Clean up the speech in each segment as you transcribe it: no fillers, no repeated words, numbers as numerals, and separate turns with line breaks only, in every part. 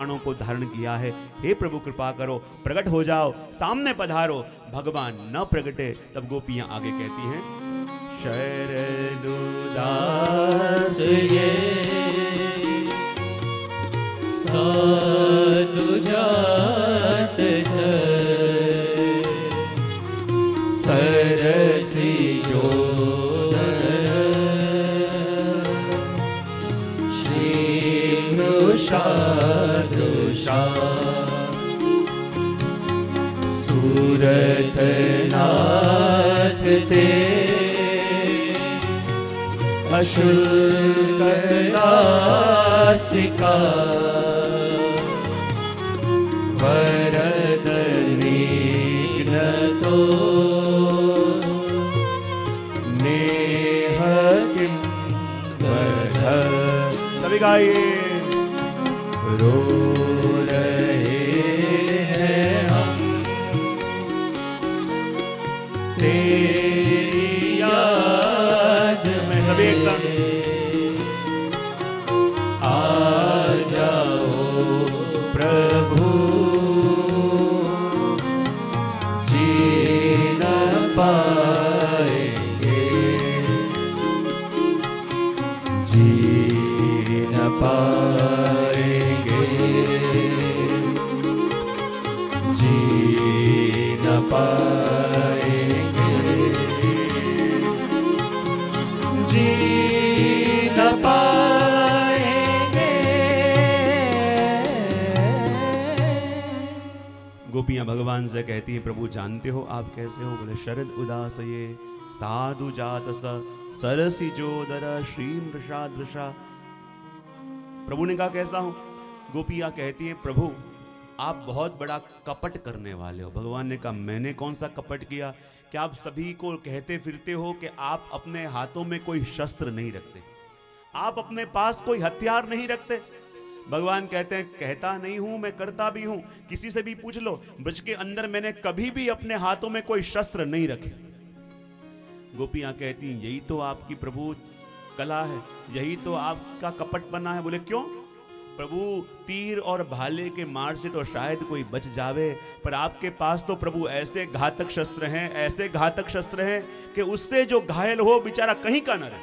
प्राणों को धारण किया है। हे प्रभु कृपा करो, प्रकट हो जाओ, सामने पधारो। भगवान न प्रगटे तब गोपियां आगे कहती हैं, शरणुदास ये
साधु जात सरसी जोदर श्री नृषादृशा सूरत नाथ ते अशुल्क दासिका वरद निघ्नतो नेह किं वरद।
सभी गाइए।
रो रहे हैं हम तेरी याद में,
सभी एक संग।
आ जाओ प्रभु जी न पाएंगे, जी न पाएंगे, जी न पाएंगे, जी न पाएंगे।
गोपियां भगवान से कहती हैं, प्रभु जानते हो आप कैसे हो? बोले शरद उदास ये साधु जात सरसी जोदर श्री नृषादृशा। प्रभु ने कहा कैसा हूं? गोपियां कहती हैं, प्रभु आप बहुत बड़ा कपट करने वाले हो। भगवान ने कहा मैंने कौन सा कपट किया? क्या आप सभी को कहते फिरते हो कि आप अपने हाथों में कोई शस्त्र नहीं रखते, आप अपने पास कोई हथियार नहीं रखते? भगवान कहते हैं कहता नहीं हूं, मैं करता भी हूं। किसी से भी पूछ लो, ब्रज के अंदर मैंने कभी भी अपने हाथों में कोई शस्त्र नहीं रखे। गोपियां कहती यही तो आपकी प्रभु कला है, यही तो आपका कपट बना है। बोले क्यों? प्रभु तीर और भाले के मार से तो शायद कोई बच जावे, पर आपके पास तो प्रभु ऐसे घातक शस्त्र हैं, ऐसे घातक शस्त्र हैं कि उससे जो घायल हो बेचारा कहीं का न रहे।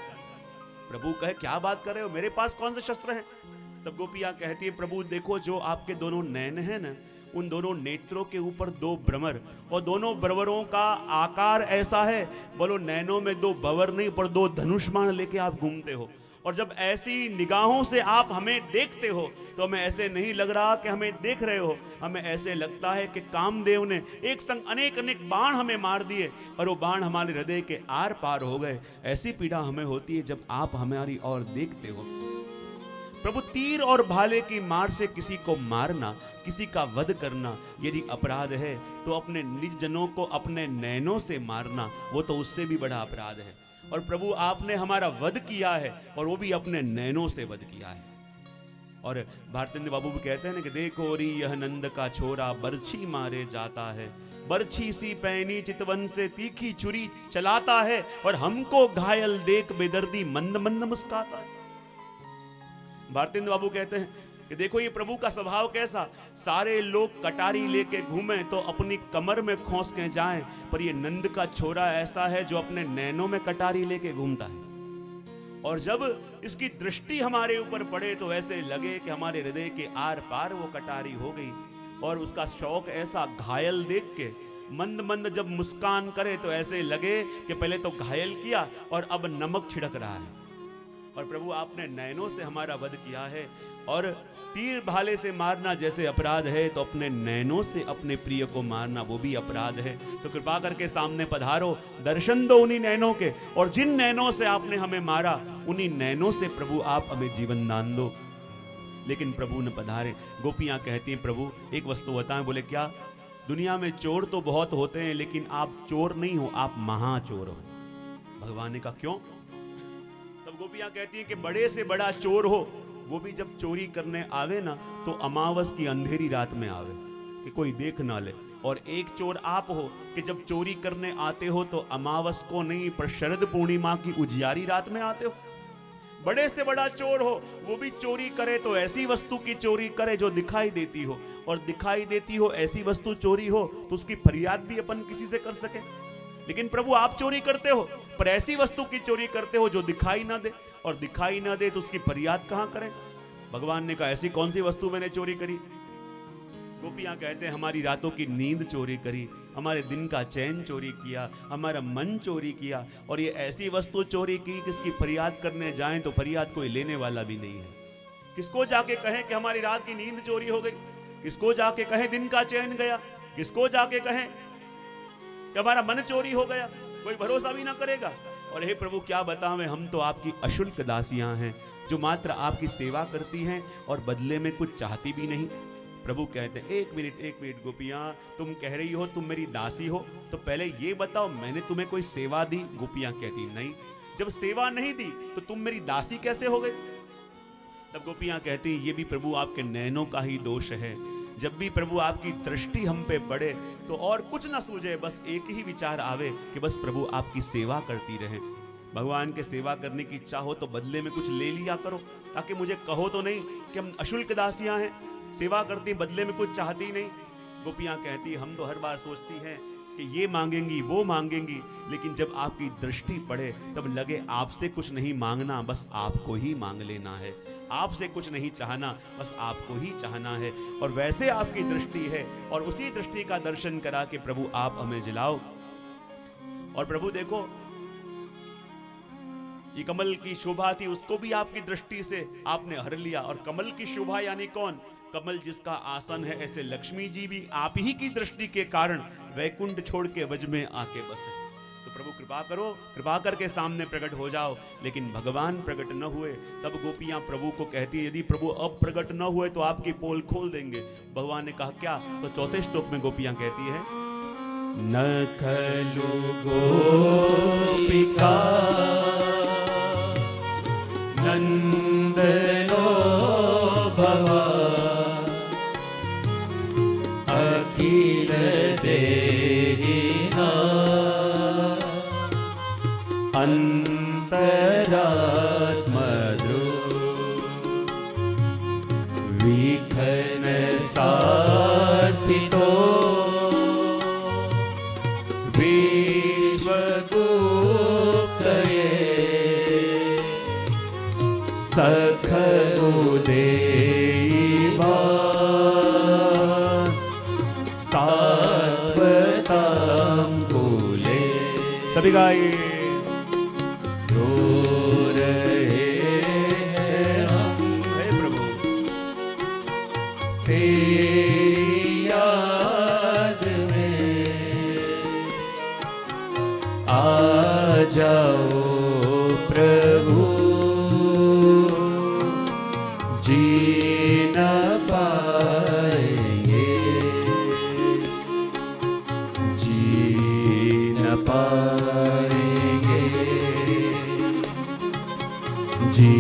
प्रभु कहे क्या बात कर रहे हो, मेरे पास कौन से शस्त्र हैं? तब गोपियां कहती है, प्रभु देखो जो आपके दोनों नैन हैं ना, उन दोनों नेत्रों के ऊपर दो भ्रमर, और दोनों भ्रमरों का आकार ऐसा है, बोलो नैनों में दो भंवर नहीं पर दो धनुष्मान लेके आप घूमते हो। और जब ऐसी निगाहों से आप हमें देखते हो तो हमें ऐसे नहीं लग रहा कि हमें देख रहे हो, हमें ऐसे लगता है कि कामदेव ने एक संग अनेक अनेक बाण हमें मार दिए और वो बाण हमारे हृदय के आर पार हो गए। ऐसी पीड़ा हमें होती है जब आप हमारी ओर देखते हो। प्रभु तीर और भाले की मार से किसी को मारना, किसी का वध करना यदि अपराध है तो अपने निज जनों को अपने नैनों से मारना वो तो उससे भी बड़ा अपराध है। और प्रभु आपने हमारा वध किया है और वो भी अपने नैनों से वध किया है। और भारतेंद्र बाबू भी कहते हैं ना कि देखो री यह नंद का छोरा बरछी मारे जाता है, बरछी सी पैनी चितवन से तीखी छुरी चलाता है, और हमको घायल देख बेदर्दी मंद मंद मुस्काता है। भारतेंद्र बाबू कहते हैं कि देखो ये प्रभु का स्वभाव कैसा, सारे लोग कटारी लेके घूमें तो अपनी कमर में खोस के जाएं, पर ये नंद का छोरा ऐसा है जो अपने नैनों में कटारी लेके घूमता है। और जब इसकी दृष्टि हमारे ऊपर पड़े तो ऐसे लगे कि हमारे हृदय के आर पार वो कटारी हो गई। और उसका शौक ऐसा, घायल देख के मंद मंद जब मुस्कान करे तो ऐसे लगे कि पहले तो घायल किया और अब नमक छिड़क रहा है। और प्रभु आपने नैनों से हमारा वध किया है, और तीर भाले से मारना जैसे अपराध है तो अपने नैनों से अपने प्रिय को मारना वो भी अपराध है। तो कृपा करके सामने पधारो, दर्शन दो उन्हीं नैनों के, और जिन नैनों से आपने हमें मारा उन्हीं नैनों से प्रभु आप हमें जीवन दान दो। लेकिन प्रभु न पधारे। गोपियां कहती हैं प्रभु एक वस्तु बताएं। बोले क्या? दुनिया में चोर तो बहुत होते हैं लेकिन आप चोर नहीं हो, आप महाचोर हो। भगवान ने कहा क्यों? तब गोपियां कहती हैं कि बड़े से बड़ा चोर हो वो भी जब चोरी करने आवे ना तो अमावस की अंधेरी रात में आवे कि कोई देख ना ले। और एक चोर आप हो कि जब चोरी करने आते हो तो अमावस को नहीं पर शरद पूर्णिमा की उजियारी रात में आते हो। बड़े से बड़ा चोर हो वो भी चोरी करे तो ऐसी वस्तु की चोरी करे जो दिखाई देती हो, और दिखाई देती हो ऐसी वस्तु चोरी हो तो उसकी फरियाद भी अपन किसी से कर सके। लेकिन प्रभु आप चोरी करते हो पर ऐसी वस्तु की चोरी करते हो जो दिखाई ना दे, और दिखाई ना दे तो उसकी फरियाद कहां करें। भगवान ने कहा ऐसी कौन सी वस्तु मैंने चोरी करी। गोपियां कहते हैं हमारी रातों की नींद चोरी करी, हमारे दिन का चैन चोरी किया, हमारा मन चोरी किया, और ये ऐसी वस्तु चोरी की कि इसकी फरियाद करने जाएं तो फरियाद कोई लेने वाला भी नहीं है। किसको जाके कहें कि हमारी रात की नींद चोरी हो गई, किसको जाके कहें दिन का चैन गया, किसको जाके कहें कि हमारा मन चोरी हो गया, कोई भरोसा भी ना करेगा। और हे प्रभु क्या बतावें, हम तो आपकी अशुल्क दासियां हैं जो मात्र आपकी सेवा करती हैं और बदले में कुछ चाहती भी नहीं। प्रभु कहते हैं एक मिनट गोपियां, तुम कह रही हो तुम मेरी दासी हो, तो पहले ये बताओ मैंने तुम्हें कोई सेवा दी। गोपियां कहती नहीं, जब सेवा नहीं दी तो तुम मेरी दासी कैसे हो गई। तब गोपियां कहती ये भी प्रभु आपके नैनों का ही दोष है, जब भी प्रभु आपकी दृष्टि हम पे पड़े तो और कुछ ना सूझे, बस एक ही विचार आवे कि बस प्रभु आपकी सेवा करती रहे। भगवान के सेवा करने की इच्छा हो तो बदले में कुछ ले लिया करो, ताकि मुझे कहो तो नहीं कि हम अशुल्क दासियां हैं, सेवा करती बदले में कुछ चाहती नहीं। गोपियां कहती हम तो हर बार सोचती हैं कि ये मांगेंगी वो मांगेंगी, लेकिन जब आपकी दृष्टि पड़े तब लगे आपसे कुछ नहीं मांगना, बस आपको ही मांग लेना है, आपसे कुछ नहीं चाहना, बस आपको ही चाहना है। और वैसे आपकी दृष्टि है, और उसी दृष्टि का दर्शन करा के प्रभु आप हमें जिलाओ। और प्रभु देखो ये कमल की शोभा थी, उसको भी आपकी दृष्टि से आपने हर लिया। और कमल की शोभा यानी कौन, कमल जिसका आसन है, ऐसे लक्ष्मी जी भी आप ही की दृष्टि के कारण वैकुंठ छोड़ के वज में आके बसे। तो प्रभु कृपा करो, कृपा करके सामने प्रकट हो जाओ। लेकिन भगवान प्रकट न हुए, तब गोपियां प्रभु को कहती यदि प्रभु अब प्रकट न हुए तो आपकी पोल खोल देंगे। भगवान ने कहा क्या, तो चौथे श्लोक में गोपियां कहती है
न खलु गोपिका नंदनो भवा अखिल देहिना अंतरात्म ध्रुव विखन सार्थितो सखनु देवा सात्वतां कुले।
सभी गाइए।
रो रहे हम
हे प्रभु
तेरी याद में, आ जाओ प्रभु जी न पाएंगे, जी न पाएंगे, जी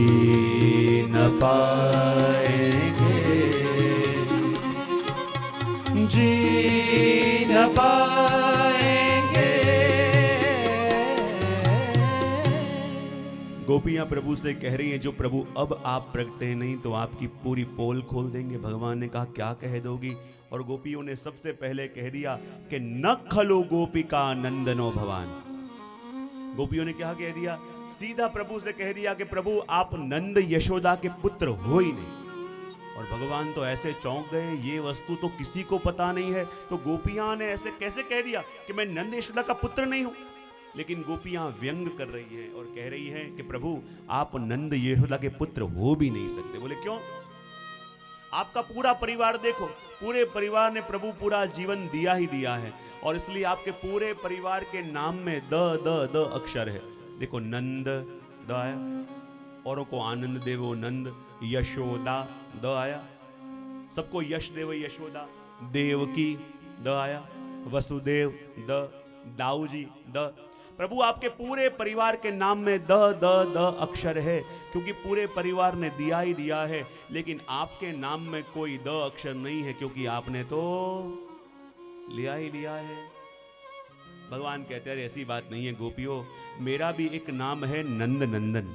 न पाएंगे, जी न पाएंगे।
गोपियां प्रभु से कह रही हैं जो प्रभु अब आप प्रगटे नहीं तो आपकी पूरी पोल खोल देंगे। भगवान ने कहा क्या कह दोगी, और गोपियों ने सबसे पहले कह दिया कि न खलो गोपिका नंदनो भवान। गोपियों ने क्या कह दिया, सीधा प्रभु से कह दिया कि प्रभु आप नंद यशोदा के पुत्र हो ही नहीं। और भगवान तो ऐसे चौंक गए, ये वस्तु तो किसी को पता नहीं है, तो गोपियां ने ऐसे कैसे कह दिया कि मैं नंद यशोदा का पुत्र नहीं हूं। लेकिन गोपियां व्यंग कर रही हैं और कह रही हैं कि प्रभु आप नंद यशोदा के पुत्र हो भी नहीं सकते। बोले क्यों, आपका पूरा परिवार देखो, पूरे परिवार ने प्रभु पूरा जीवन दिया ही दिया है, और इसलिए आपके पूरे परिवार के नाम में द द द अक्षर है। देखो नंद द आया, औरों को आनंद देवो नंद, यशोदा द आया, सबको यश देव यशोदा, देवकी द आया, वसुदेव द, दाऊजी द। प्रभु आपके पूरे परिवार के नाम में द द द अक्षर है, क्योंकि पूरे परिवार ने दिया ही दिया है। लेकिन आपके नाम में कोई द अक्षर नहीं है, क्योंकि आपने तो लिया ही लिया है। भगवान कहते हैं ऐसी बात नहीं है गोपियों, मेरा भी एक नाम है नंद नंदन।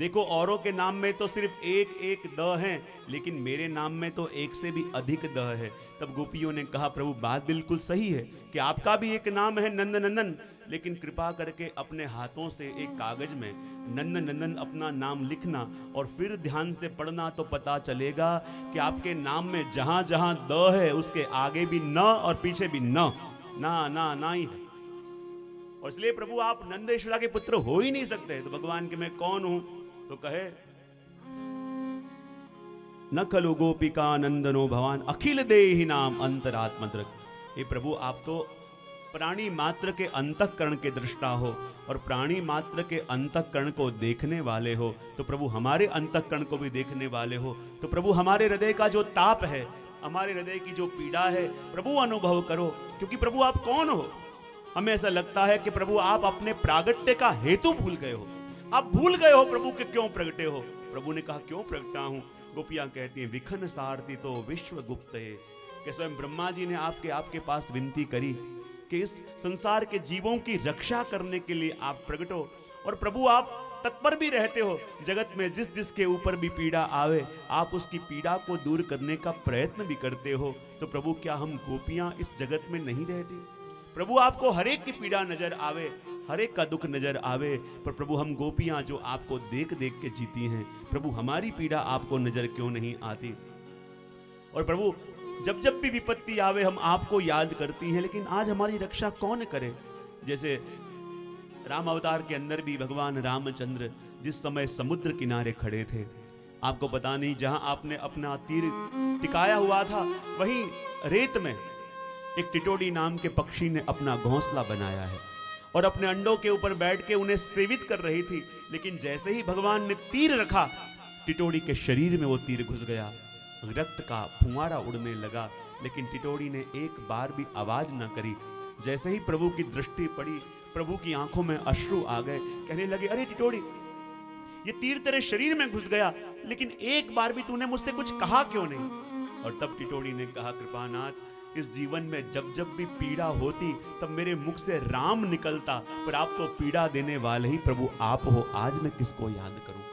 देखो औरों के नाम में तो सिर्फ एक एक द है, लेकिन मेरे नाम में तो एक से भी अधिक द है। तब गोपियों ने कहा प्रभु बात बिल्कुल सही है कि आपका भी एक नाम है नंद नंदन, लेकिन कृपा करके अपने हाथों से एक कागज में नंद नंदन अपना नाम लिखना और फिर ध्यान से पढ़ना, तो पता चलेगा कि आपके नाम में जहां जहां द है उसके आगे भी न और पीछे भी न, ना ही है। और इसलिए प्रभु आप नंद यशोदा के पुत्र हो ही नहीं सकते। तो भगवान के मैं कौन हूं? तो कहे न खलु गोपिका नंदनो भवान अखिल देहि नाम अंतरात्मदृक्। हे प्रभु आप तो प्राणी मात्र के अंतःकरण के दृष्टा हो और प्राणी मात्र के अंतःकरण को देखने वाले हो, तो प्रभु हमारे अंतःकरण को भी देखने वाले हो। तो प्रभु हमारे हृदय का जो ताप है, हमारे हृदय की जो पीड़ा है प्रभु अनुभव करो, क्योंकि प्रभु आप कौन हो? हमें ऐसा लगता है कि प्रभु आप अपने प्रागट्य का हेतु भूल गए हो, आप भूल गए हो प्रभु के क्यों प्रगटे हो। प्रभु ने कहा क्यों प्रगटा हूं? गोपियां कहती हैं विखन सारथी तो विश्व गुप्त है, कि स्वयं ब्रह्मा जी ने आपके पास विनती करी कि इस संसार के जीवों की रक्षा करने के लिए आप प्रकट हो। और प्रभु आप तत्पर भी रहते हो, जगत में जिस जिसके ऊपर भी पीड़ा आवे आप उसकी पीड़ा को दूर करने का प्रयत्न भी करते हो। तो प्रभु क्या हम गोपियां इस जगत में नहीं रहती? प्रभु आपको हर एक की पीड़ा नजर आवे, हर एक का दुख नजर आवे, पर प्रभु हम गोपियां जो आपको देख देख के जीती हैं, प्रभु हमारी पीड़ा आपको नजर क्यों नहीं आती? और प्रभु जब जब भी विपत्ति आवे हम आपको याद करती हैं, लेकिन आज हमारी रक्षा कौन करे? जैसे राम अवतार के अंदर भी भगवान रामचंद्र जिस समय समुद्र किनारे खड़े थे, आपको पता नहीं जहां आपने अपना तीर टिकाया हुआ था वहीं रेत में एक टिटोडी नाम के पक्षी ने अपना घोंसला बनाया है और अपने अंडों के ऊपर बैठ के उन्हें सेवित कर रही थी। लेकिन जैसे ही भगवान ने तीर रखा, टिटोडी के शरीर में वो तीर घुस गया, रक्त का फुंवारा उड़ने लगा, लेकिन टिटोडी ने एक बार भी आवाज ना करी। जैसे ही प्रभु की दृष्टि पड़ी, प्रभु की आंखों में अश्रु आ गए, कहने लगे अरे टिटोडी, ये तीर तेरे शरीर में घुस गया, लेकिन एक बार भी तूने मुझसे कुछ कहा क्यों नहीं? और तब टिटोडी ने कहा कृपानाथ, इस जीवन में जब जब भी पीड़ा होती तब मेरे मुख से राम निकलता, पर आप तो पीड़ा देने वाले ही प्रभु आप हो, आज मैं किसको याद करूं?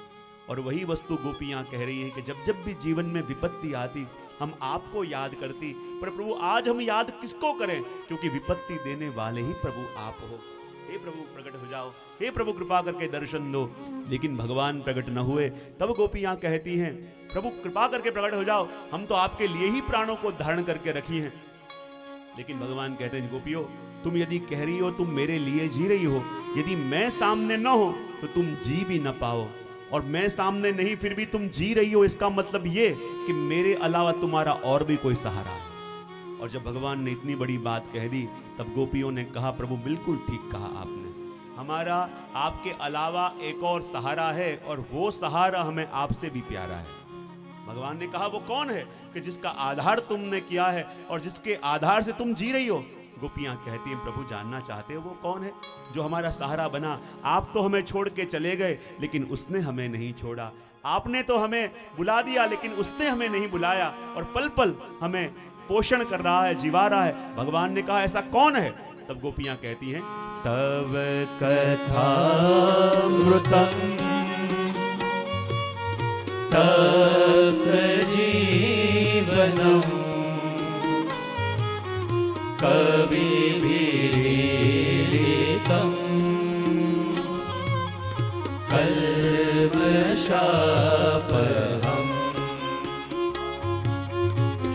और वही वस्तु गोपियां कह रही हैं कि जब जब भी जीवन में विपत्ति आती हम आपको याद करती, पर प्रभु आज हम याद किसको करें, क्योंकि विपत्ति देने वाले ही प्रभु आप हो। हे प्रभु प्रकट हो जाओ, हे प्रभु कृपा करके दर्शन दो। लेकिन भगवान प्रकट न हुए। तब गोपियां कहती हैं प्रभु कृपा करके प्रकट हो जाओ, हम तो आपके लिए ही प्राणों को धारण करके रखी हैं। लेकिन भगवान कहते हैं गोपियों, तुम यदि कह रही हो तुम मेरे लिए जी रही हो, यदि मैं सामने न हो तो तुम जी भी न पाओ, और मैं सामने नहीं फिर भी तुम जी रही हो, इसका मतलब ये कि मेरे अलावा तुम्हारा और भी कोई सहारा है। और जब भगवान ने इतनी बड़ी बात कह दी तब गोपियों ने कहा प्रभु बिल्कुल ठीक कहा आपने, हमारा आपके अलावा एक और सहारा है और वो सहारा हमें आपसे भी प्यारा है। भगवान ने कहा वो कौन है कि जिसका आधार तुमने किया है और जिसके आधार से तुम जी रही हो। गोपियां कहती हैं प्रभु जानना चाहते हो वो कौन है जो हमारा सहारा बना? आप तो हमें छोड़ के चले गए, लेकिन उसने हमें नहीं छोड़ा। आपने तो हमें बुला दिया, लेकिन उसने हमें नहीं बुलाया, और पल पल हमें पोषण कर रहा है, जिवा रहा है। भगवान ने कहा ऐसा कौन है? तब गोपियां कहती हैं तव कथामृतम्
तप्त जीवनम् कविभिरीडितम् कल्मषापहम्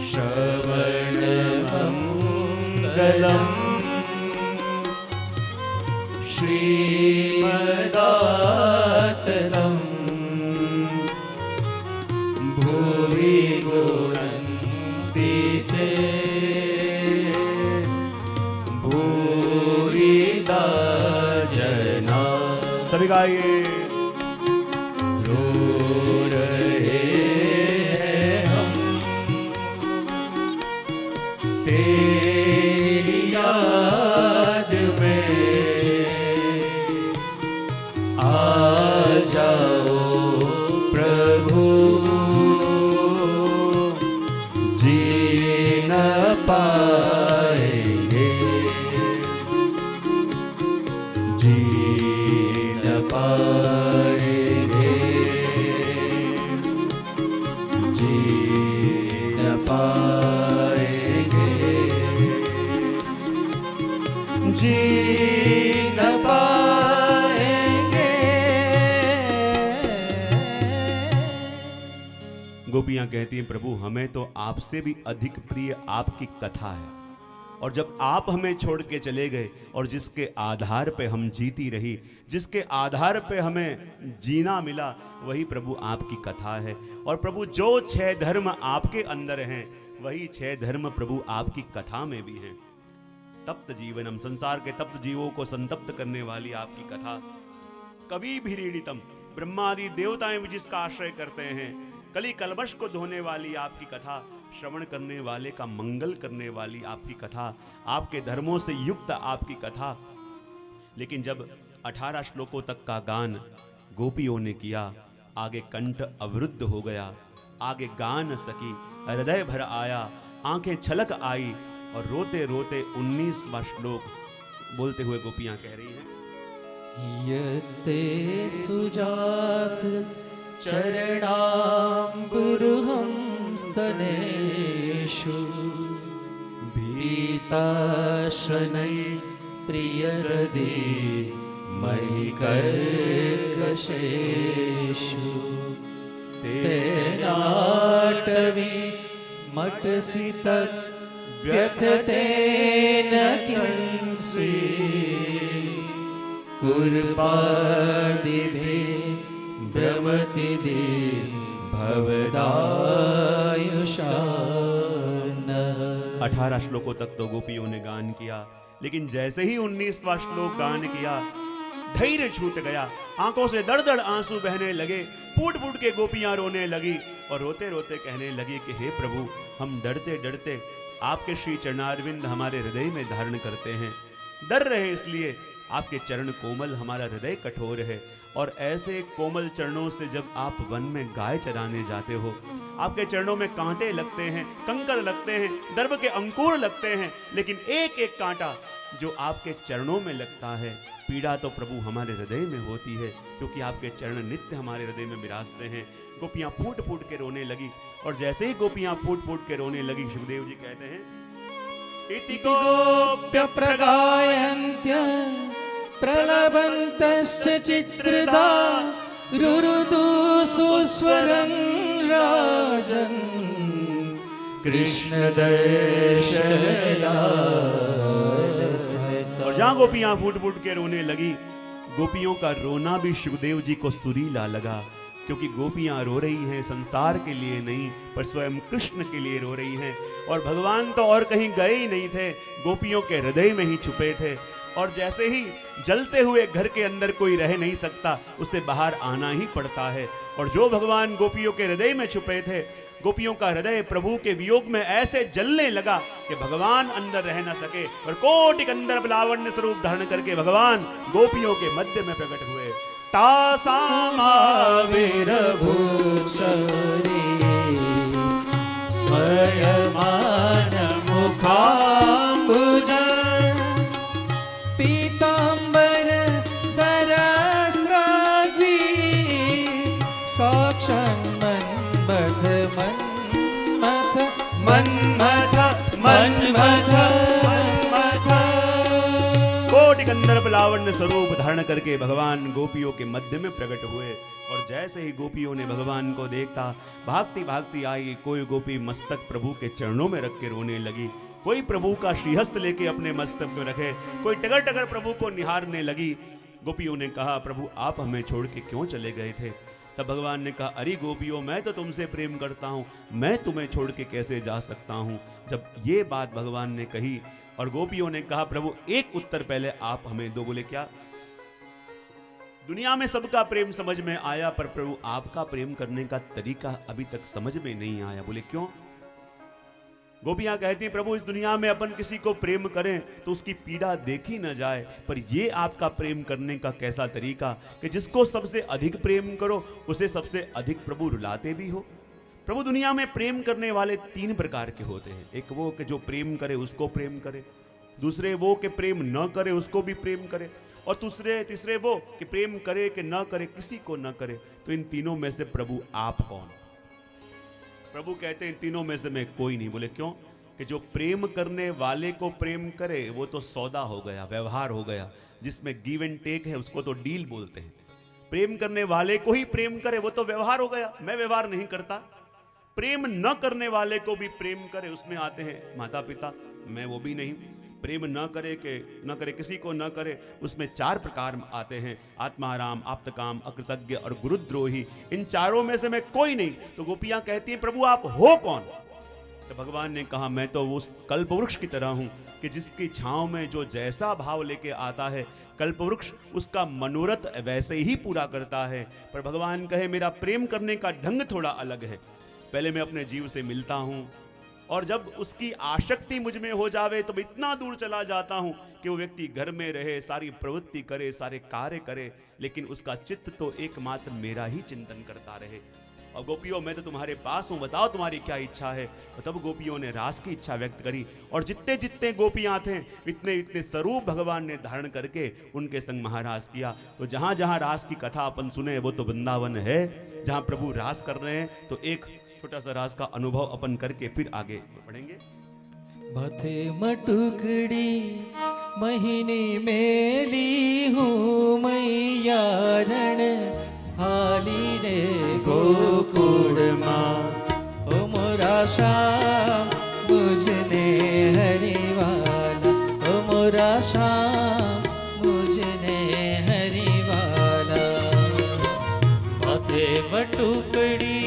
श्रवणमङ्गलम् श्रीमदाततम् भुवि गुणन्ति ते भूरिदा जना।
सभी गाइए।
रो रहे हैं हम तेरी याद में, आ जाओ प्रभु जी न पाएंगे, जी न पाएंगे
गोपियां कहती हैं प्रभु हमें तो आपसे भी अधिक प्रिय आपकी कथा है, और जब आप हमें छोड़ के चले गए और जिसके आधार पे हम जीती रही, जिसके आधार पे हमें जीना मिला, वही प्रभु आपकी कथा है। और प्रभु जो 6 धर्म आपके अंदर हैं, वही 6 धर्म प्रभु आपकी कथा में भी हैं। तप्त जीवनम, संसार के तप्त जीवों को संतप्त करने वाली आपकी कथा। कवि भीरीडितम, ब्रह्मादि देवताएं भी जिसका आश्रय करते हैं, कली कलबश को धोने वाली आपकी कथा, श्रवण करने वाले का मंगल करने वाली आपकी कथा, आपके धर्मों से युक्त आपकी कथा। लेकिन जब 18 श्लोकों तक का गान गोपियों ने किया, आगे कंठ अवरुद्ध हो गया, आगे गा न सकी, हृदय भर आया, आंखें छलक आई, और रोते रोते 19वां श्लोक बोलते हुए गोपियां कह रही हैं,
यते सुजात चरणाम्बुरुहं स्तनेषु भीताशनै प्रियरदे मयि कर्कशेषु तेनाटवी मटसि तत् व्यथतेन किंसि कुर्पादिभे भ्रमति दे भवदायुषान।
18 श्लोकों तक तो गोपियों ने गान किया, लेकिन जैसे ही 19वां श्लोक गान किया, धैर्य छूट गया, आंखों से दड़ दड़ आंसू बहने लगे, फूट फूट के गोपियां रोने लगी और रोते रोते कहने लगी कि हे प्रभु, हम डरते डरते आपके श्री चरणारविंद हमारे हृदय में धारण करते हैं, डर रहे इसलिए आपके चरण कोमल, हमारा हृदय कठोर है। और ऐसे कोमल चरणों से जब आप वन में गाय चराने जाते हो, आपके चरणों में कांटे लगते हैं, कंकर लगते हैं, दर्भ के अंकुर लगते हैं, लेकिन एक एक कांटा जो आपके चरणों में लगता है, पीड़ा तो प्रभु हमारे हृदय में होती है, क्योंकि आपके चरण नित्य हमारे हृदय में विराजते हैं। गोपियां फूट फूट के रोने लगी, और जैसे ही गोपियां फूट फूट के रोने लगी, सुखदेव जी कहते हैं, इति गोप्य
प्रगायन्त्य प्रलबन्तश्च चित्रदा रुरुदु सुस्वरन् राजन् कृष्ण दर्शनलालसा।
और जहां गोपियां फूट फूट के रोने लगी, गोपियों का रोना भी सुखदेव जी को सुरीला लगा, क्योंकि गोपियां रो रही हैं संसार के लिए नहीं, पर स्वयं कृष्ण के लिए रो रही हैं। और भगवान तो और कहीं गए ही नहीं थे, गोपियों के हृदय में ही छुपे थे। और जैसे ही जलते हुए घर के अंदर कोई रह नहीं सकता, उसे बाहर आना ही पड़ता है। और जो भगवान गोपियों के हृदय में छुपे थे, गोपियों का हृदय प्रभु के वियोग में ऐसे जलने लगा कि भगवान अंदर रह न सके, और कोटि कंदर्प लावण्य स्वरूप धारण करके भगवान गोपियों के मध्य में प्रकट हुए।
तासामाविर्भूषरे स्मयमान मुखाम्बुज पीताम्बर दरस्त्रग्वी साक्षान्मन्मथ मन्मथ मन्मथ मन्मथ मन्मथ।
कोटि गंधर्व लावण्य स्वरूप धारण करके भगवान गोपियों के मध्य में प्रकट हुए। और जैसे ही गोपियों ने भगवान को देखा, भागती भागती आई, कोई गोपी मस्तक प्रभु के चरणों में रख के रोने लगी, कोई प्रभु का श्रीहस्त लेके अपने मस्तक में रखे, कोई टगर टगर प्रभु को निहारने लगी। गोपियों ने कहा, प्रभु आप हमें छोड़ के क्यों चले गए थे? तब भगवान ने कहा, अरे गोपियों, मैं तो तुमसे प्रेम करता हूँ, मैं तुम्हें छोड़ के कैसे जा सकता हूँ। जब ये बात भगवान ने कही और गोपियों ने कहा, प्रभु एक उत्तर पहले आप हमें दो। बोले क्या? दुनिया में सबका प्रेम समझ में आया, पर प्रभु आपका प्रेम करने का तरीका अभी तक समझ में नहीं आया। बोले क्यों? गोपियां कहती हैं, प्रभु इस दुनिया में अपन किसी को प्रेम करें तो उसकी पीड़ा देखी न जाए, पर ये आपका प्रेम करने का कैसा तरीका कि जिसको सबसे अधिक प्रेम करो उसे सबसे अधिक प्रभु रुलाते भी हो। प्रभु दुनिया में प्रेम करने वाले 3 प्रकार के होते हैं। एक वो कि जो प्रेम करे उसको प्रेम करे, दूसरे वो कि प्रेम न करे उसको भी प्रेम करे, और तीसरे वो कि प्रेम करे कि न करे किसी को न करे। तो इन तीनों में से प्रभु आप कौन? प्रभु कहते हैं, इन तीनों में से मैं कोई नहीं। बोले क्यों? कि जो प्रेम करने वाले को प्रेम करे वो तो सौदा हो गया, व्यवहार हो गया, जिसमें गिव एंड टेक है, उसको तो डील बोलते हैं। प्रेम करने वाले को ही प्रेम करे वो तो व्यवहार हो गया, मैं व्यवहार नहीं करता। प्रेम न करने वाले को भी प्रेम करे, उसमें आते हैं माता पिता, मैं वो भी नहीं। प्रेम न करे किसी को न करे, उसमें 4 प्रकार आते हैं, आत्माराम, आप्तकाम, अकृतज्ञ और गुरुद्रोही। इन चारों में से मैं कोई नहीं। तो गोपियां कहती हैं प्रभु आप हो कौन? तो भगवान ने कहा मैं तो उस कल्पवृक्ष की तरह हूं कि जिसकी छांव में जो जैसा भाव लेके आता है, कल्पवृक्ष उसका मनोरथ वैसे ही पूरा करता है। पर भगवान कहे मेरा प्रेम करने का ढंग थोड़ा अलग है। पहले मैं अपने जीव से मिलता हूं, और जब उसकी आसक्ति मुझ में हो जावे तो मैं इतना दूर चला जाता हूं कि वो व्यक्ति घर में रहे, सारी प्रवृत्ति करे, सारे कार्य करे, लेकिन उसका चित्त तो एकमात्र मेरा ही चिंतन करता रहे। और गोपियों मैं तो तुम्हारे पास हूं, बताओ तुम्हारी क्या इच्छा है। तो तब गोपियों ने रास की इच्छा व्यक्त करी, और जितने जितने गोपियां थे इतने इतने स्वरूप भगवान ने धारण करके उनके संग महारास किया। तो जहां जहां रास की कथा अपन सुने वो तो वृंदावन है, जहां प्रभु रास कर रहे हैं। तो एक छोटा सा रास का अनुभव अपन करके फिर आगे बढ़ेंगे।
माथे मटुकड़ी महीने मेली हूँ मैया रण हाली रे गोकुल माँ। ओ मोरा श्याम मुझने हरिवाला, ओ मोरा श्याम मुझने हरिवाला।
माथे मटुकड़ी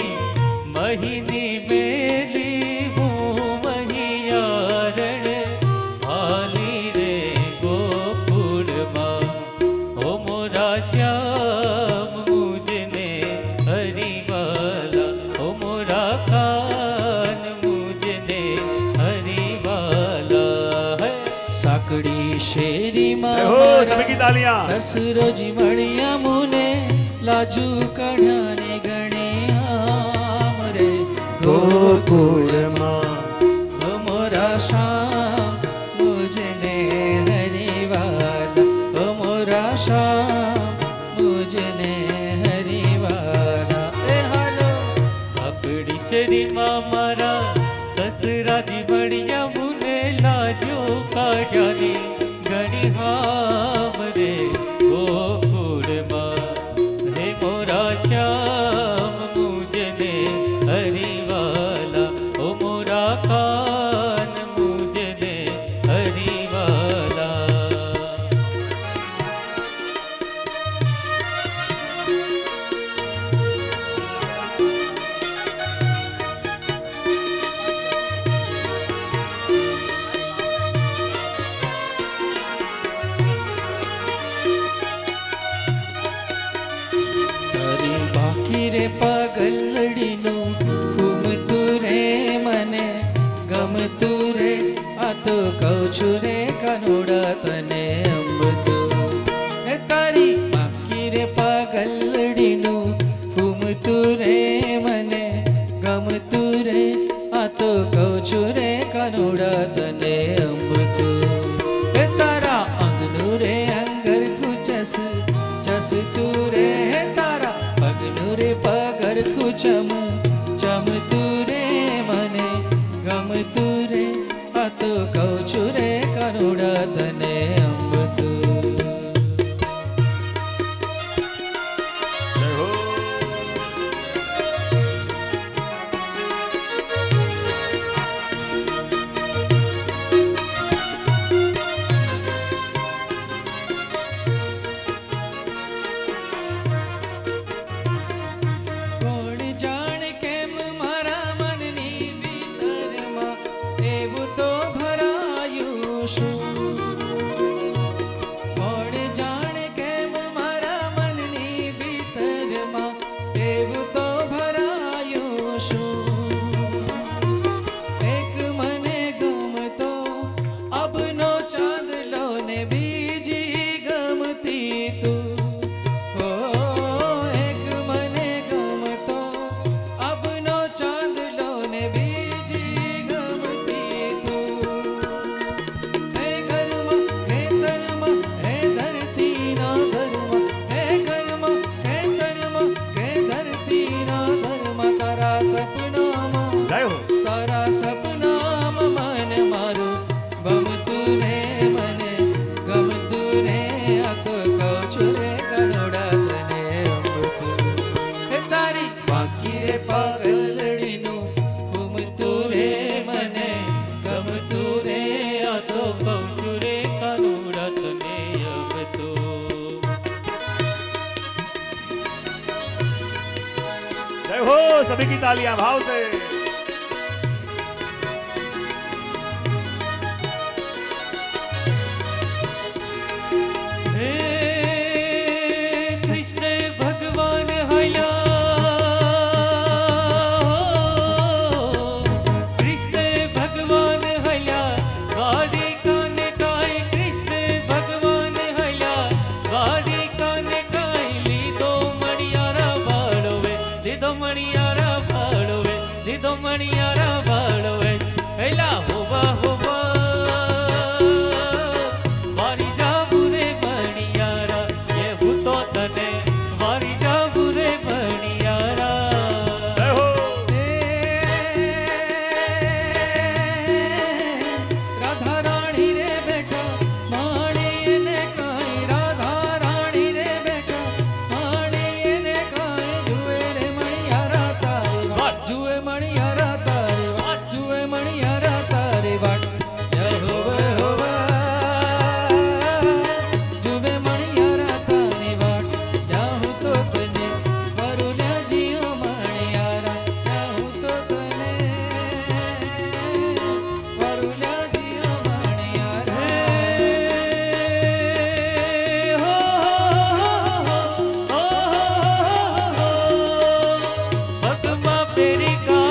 महीनी मेली हूँ मैया रण हाली रे गोकुल माँ। ओ मोरा श्याम मुझने हरिवाला, ओ मोरा खान मुझने हरिवाला है।
साकड़ी शेरी
सभी की तालियां।
ससुरो जी मणिया मुने लाजू कढ़ाने गणे रे गोकुल माँ। ओ मोरा श्याम मुझने हरिवाला, ओ मोरा श्याम मुझने हरिवाला। ए हालो
साकड़ी शरी मारा ससुरा जी बढ़िया मुने लाजो का जानी गणी हाम रे गोकुल माँ। हे मोरा श्याम मुझने हरिवाला, ओ मोरा खान मुझने हरिवाला।
તારી બાકી રે પગલડીનું ઘૂમતું રે મને ગમતું રે આ તો કહું છું રે કાનોડા તને અંબતું એ તારી બાકી રે પગલડીનું ઘૂમતું રે મને ગમતું રે આ તો કહું છું રે કાનોડા તને અંબતું એ તારા અંગનું રે અંગર ખૂચસ चस तू रे तारा पगनु रे पगर खुचम चम तू रे मने गम तू रे आ तो कहूं छु रे कानोड़ा तने अंबतू। કોણ જાણે કેમ મારા મનની ભીતરમાં એવું તો ભરાયું શું? કોણ જાણે કેમ મારા મનની ભીતરમાં એવું તો ભરાયું શું? એક મને ગમતો અબનો ચાંદલો ને બીજી ગમતી તું। ओ एक मने गमतो अपनो चांदलो ने बीजी गमती तू। ए
सभी की तालियां भाव से।
कृष्ण भगवान हया, कृष्ण भगवान हया गाड़ी कान काय, कृष्ण भगवान हया गाड़ी कान काय, लीधो मणियारा भाड़ोवे, लीधो मणियारा भाड़ोवे, लीधो मणियारा भाड़ोवे, हेला होवा होवा वारी जाबू रे मणियारा, ये भूतो तने वारी जाबू रे मणियारा।
जय हो।
राधा रानी रे बेटा माणी ने काई, राधा रानी रे बेटा माणी ने काई, जुए रे मणियारा तारे वाट, जुए मणियारा तारे वाट, जुए मणियारा तारे वाट, होवे होवे जुए मणियारा तारे वाट, जाहूं तो तने वरुल्या जियो मणियारा, जाहूं तो तने वरुल्या जियो मणियारा।
पगमा पेरी का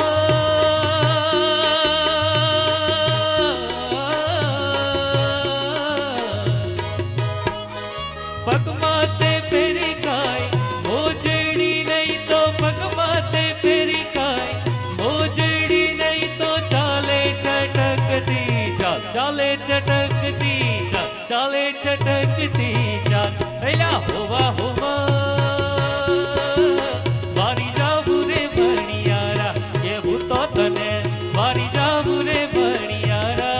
पगमाते पेरी काय, मोजड़ी नहीं तो पगमाते पेरी काय, मोजड़ी नहीं तो चाले चटकती चाल, चाले चटकती चाल, चाले चटकती चाल, हेला होवा होवा वारी जाबू रे मणियारा, ये भूतो तने वारी जाबू रे मणियारा।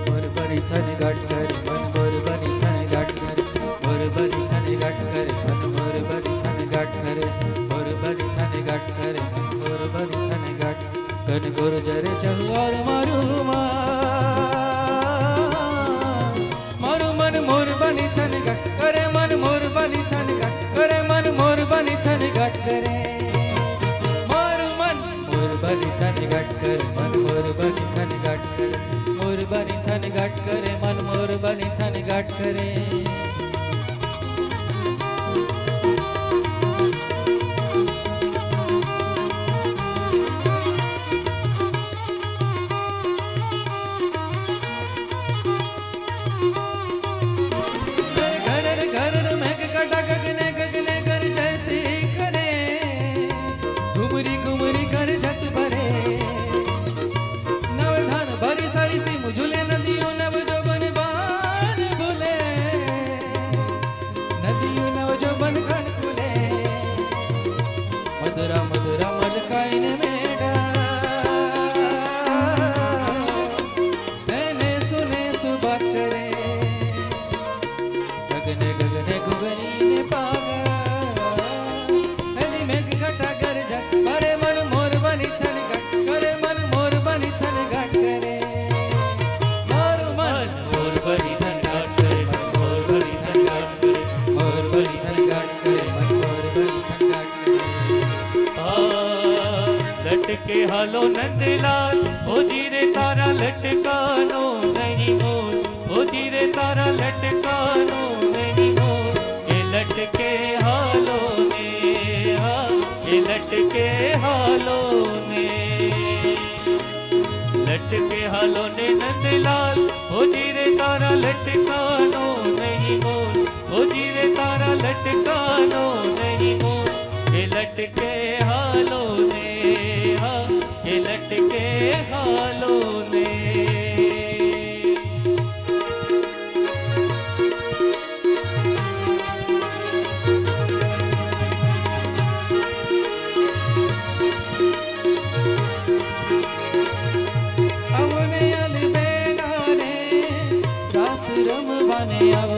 बरबरी थने गाट करे मन, बरबरी थने गाट करे, बरबरी थने गाट करे मन, बरबरी थने गाट करे, बरबरी थने गाट करे मन, बरबरी थने गाट, गन गुर जरे चहुआर मारू मारू मन मोर बनी थने गाट करे मन, मोर बनी थने गाट करे मन, मोर बनी थने गाट करे मारू मन, मोर बनी थने गाट करे मन, मोर बनी थने गाट करे, मोर बनी थने गाट करे मन, मोर बनी थने गाट करे। घर घर मेघ कटा गगने गगने कर जती करे, घुमरी घुमरी कर जत भरे, नवधान भरी सारी सी मुझुले नदियों नव जो बन बान भूले, नदियों नव जो बन खन खुले, मधुरा मधुरा मलकाइन मेडा, मैंने सुने सुबह करे, गगने गगने गुगनी ने पागा, जी मेघ घटा कर जत भरे मन, मोर बनी थन घट करे मन, मोर बनी थन घट करे, मोर मन मोर बनी थन घट करे मन, मोर बनी थन घट करे, मोर बनी थन घट करे मन, मोर बनी थन घट करे।
लटके हालो नंदलाल, ओ जीरे तारा लटकानो नहीं मोर, ओ जीरे तारा लटकानो नहीं मोर, ये लटके हालो ने हाँ, ये लटके हालो ने, लटके हालो ने नंदलाल, ओ जीरे तारा लटकानो नहीं मोर, ओ जीरे तारा लटकानो नहीं मोर, ये लटके हालो ने हाँ, ये लटके हालो ने।
આવને અલબેલા રે રાસ રમવાને આવ